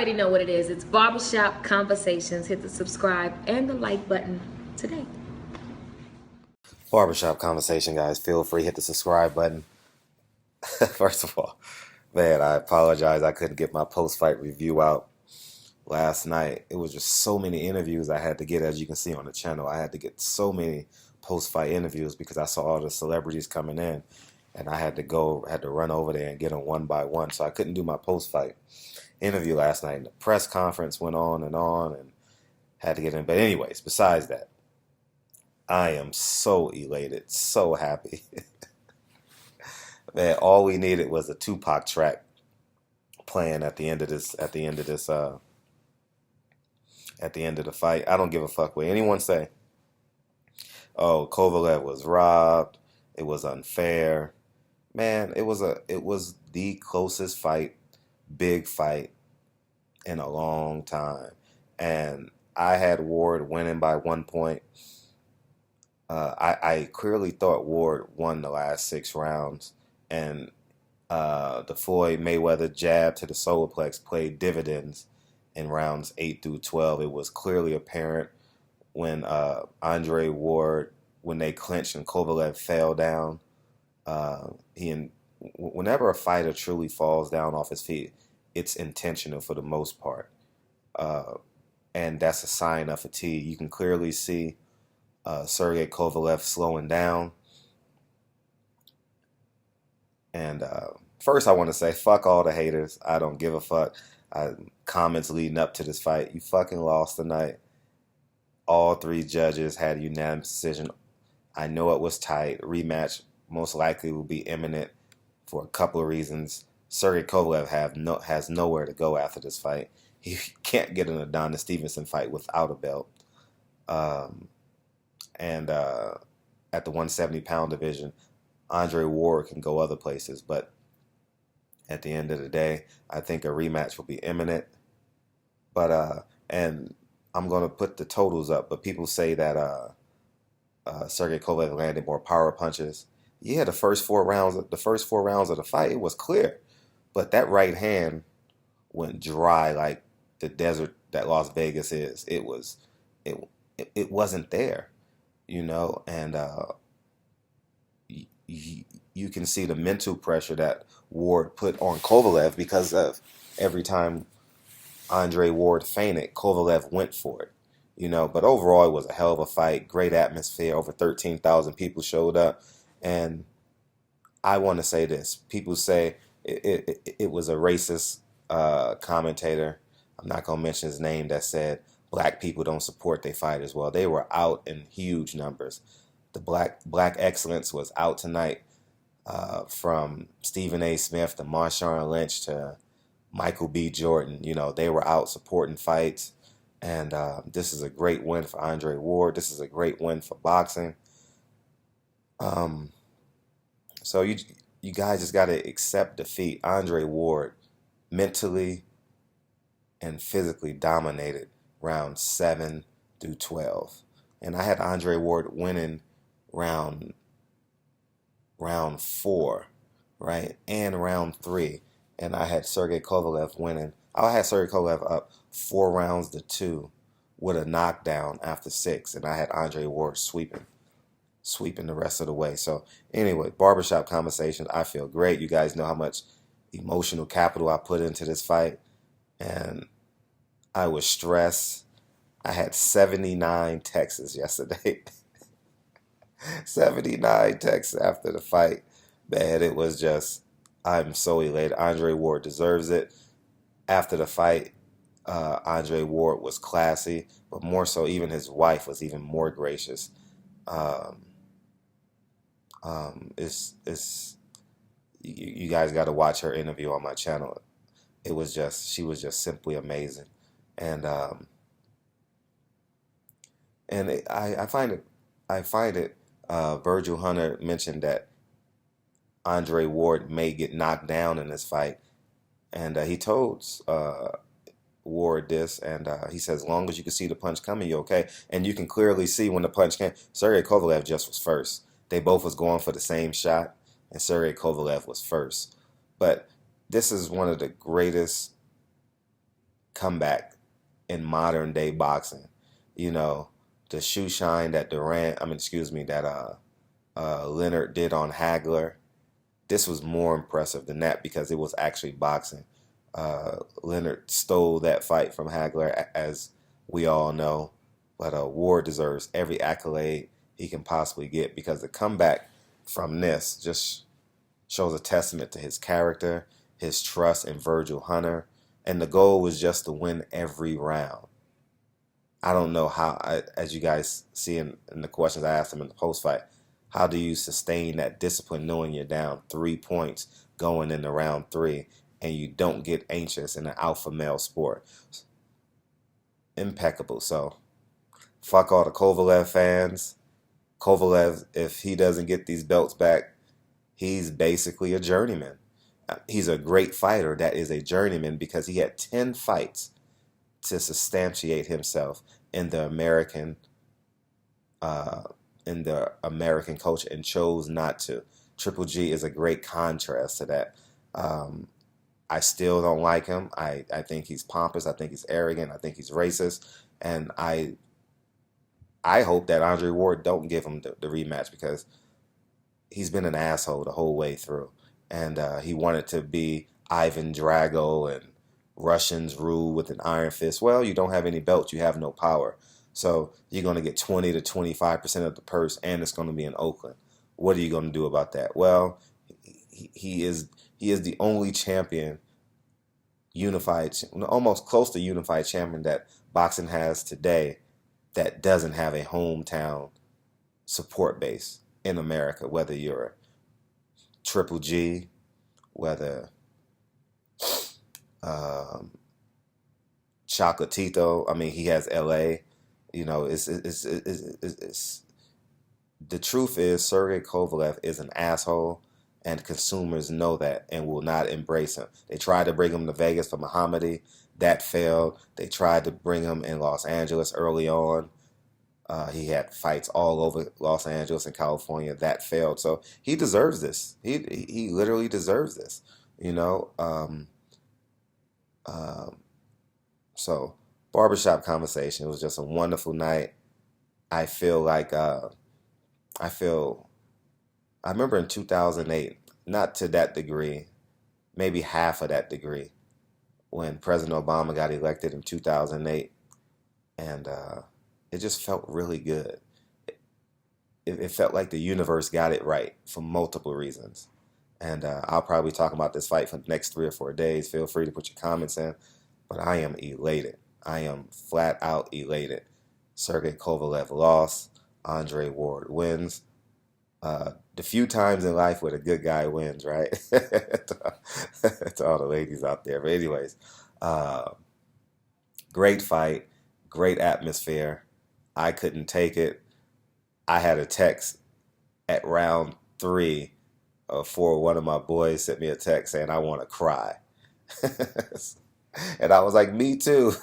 already know what it is. It's Barbershop Conversations. Hit the subscribe and the like button today. Barbershop Conversation, guys. Feel free, hit the subscribe button. First of all, man, I apologize. I couldn't get my post-fight review out last night. It was just so many interviews I had to get, as you can see on the channel. I had to get so many post-fight interviews because I saw all the celebrities coming in, and I had to run over there and get them one by one. So I couldn't do my post-fight interview last night. And the press conference went on, and had to get in. But anyways, besides that, I am so elated, so happy. Man, all we needed was a Tupac track playing at the end of the fight. I don't give a fuck what anyone say. Oh, Kovalev was robbed. It was unfair. Man, it was the closest fight, big fight in a long time. And I had Ward winning by 1 point. I clearly thought Ward won the last 6 rounds, and the Floyd Mayweather jab to the solar plex played dividends in rounds 8 through 12. It was clearly apparent when Andre Ward, when they clinched and Kovalev fell down. Whenever a fighter truly falls down off his feet, it's intentional for the most part, and that's a sign of fatigue. You can clearly see Sergey Kovalev slowing down. And first I want to say, fuck all the haters. I don't give a fuck. Comments leading up to this fight. You fucking lost tonight. All 3 judges had a unanimous decision. I know it was tight. Rematch most likely will be imminent for a couple of reasons. Sergey Kovalev has nowhere to go after this fight. He can't get an Adonis Stevenson fight without a belt. And at the 170-pound division, Andre Ward can go other places. But at the end of the day, I think a rematch will be imminent. But and I'm going to put the totals up. But people say that Sergey Kovalev landed more power punches. Yeah, the first 4 rounds of the fight, it was clear. But that right hand went dry like the desert that Las Vegas is. It wasn't there. And you can see the mental pressure that Ward put on Kovalev because of every time Andre Ward feinted, Kovalev went for it. But overall, it was a hell of a fight. Great atmosphere. Over 13,000 people showed up. And I want to say this. People say it was a racist commentator. I'm not going to mention his name, that said black people don't support their fighters. Well, they were out in huge numbers. The black excellence was out tonight, from Stephen A. Smith to Marshawn Lynch to Michael B. Jordan. They were out supporting fights, and this is a great win for Andre Ward. This is a great win for boxing. So you guys just got to accept defeat. Andre Ward mentally and physically dominated rounds 7 through 12. And I had Andre Ward winning round 4, right? And round 3. And I had Sergey Kovalev winning. I had Sergey Kovalev up 4 rounds to 2 with a knockdown after 6. And I had Andre Ward sweeping the rest of the way. So anyway, Barbershop Conversations. I feel great. You guys know how much emotional capital I put into this fight. And I was stressed. I had 79 texts yesterday. 79 texts after the fight. Man, it was just, I'm so elated. Andre Ward deserves it. After the fight, Andre Ward was classy, but more so, even his wife was even more gracious. You guys got to watch her interview on my channel. She was just simply amazing. And I find it. Virgil Hunter mentioned that Andre Ward may get knocked down in this fight, and he told Ward this, and he says, as long as you can see the punch coming, you're okay. And you can clearly see when the punch came. Sergey Kovalev just was first. They both was going for the same shot, and Sergey Kovalev was first. But this is one of the greatest comeback in modern day boxing. You know, the shoe shine that Leonard did on Hagler. This was more impressive than that because it was actually boxing. Leonard stole that fight from Hagler, as we all know. But Ward deserves every accolade he can possibly get because the comeback from this just shows a testament to his character, his trust in Virgil Hunter, and the goal was just to win every round. I don't know how, as you guys see in the questions I asked him in the post fight, how do you sustain that discipline knowing you're down 3 points going into round 3 and you don't get anxious in an alpha male sport? Impeccable. So, fuck all the Kovalev fans. Kovalev, if he doesn't get these belts back, he's basically a journeyman. He's a great fighter that is a journeyman because he had 10 fights to substantiate himself in the American culture and chose not to. Triple G is a great contrast to that. I still don't like him. I think he's pompous. I think he's arrogant. I think he's racist. And I hope that Andre Ward don't give him the rematch because he's been an asshole the whole way through. And he wanted to be Ivan Drago and Russians rule with an iron fist. Well, you don't have any belts. You have no power. So you're going to get 20 to 25% of the purse, and it's going to be in Oakland. What are you going to do about that? Well, he is the only champion, almost close to unified champion that boxing has today that doesn't have a hometown support base in America, whether you're Triple G, whether Chocolatito. I mean, he has L.A. You know, it's the truth is Sergey Kovalev is an asshole, and consumers know that and will not embrace him. They tried to bring him to Vegas for Muhammadi. That failed. They tried to bring him in Los Angeles early on. He had fights all over Los Angeles and California. That failed. So he deserves this. He literally deserves this. You know. So barbershop conversation. It was just a wonderful night. I feel like I remember in 2008, not to that degree, maybe half of that degree, when President Obama got elected in 2008, and it just felt really good. It felt like the universe got it right for multiple reasons. And I'll probably talk about this fight for the next 3 or 4 days. Feel free to put your comments in. But I am elated. I am flat out elated. Sergey Kovalev lost. Andre Ward wins. The few times in life where the good guy wins, right? To all the ladies out there. But anyways, great fight. Great atmosphere. I couldn't take it. I had a text at round 3 for one of my boys sent me a text saying, I want to cry. And I was like, me too.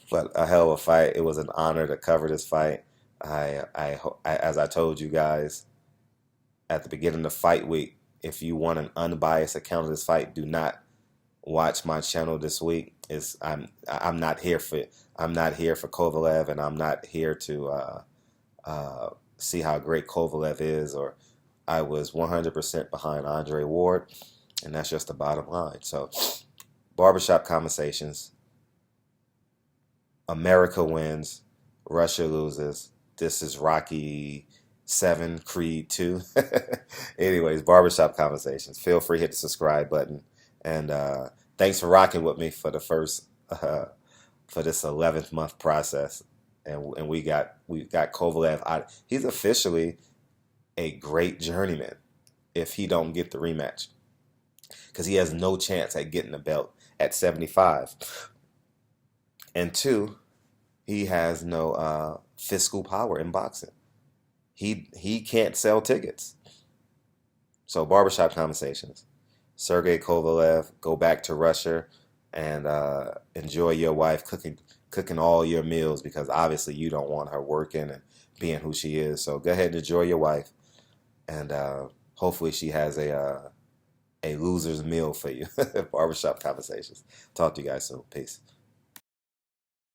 But a hell of a fight. It was an honor to cover this fight. As I told you guys at the beginning of fight week, if you want an unbiased account of this fight, do not watch my channel this week. I'm not here for Kovalev, and I'm not here to see how great Kovalev is. Or I was 100% behind Andre Ward, and that's just the bottom line. So, barbershop conversations. America wins. Russia loses. This is Rocky 7, Creed 2. Anyways, barbershop conversations. Feel free to hit the subscribe button. And thanks for rocking with me for the first for this 11th month process. And we got Kovalev out. He's officially a great journeyman if he don't get the rematch, because he has no chance at getting the belt at 75. And 2, he has no fiscal power in boxing. He can't sell tickets. So barbershop conversations. Sergey Kovalev, go back to Russia and enjoy your wife cooking all your meals, because obviously you don't want her working and being who she is. So go ahead and enjoy your wife, and hopefully she has a loser's meal for you. Barbershop conversations. Talk to you guys soon. Peace.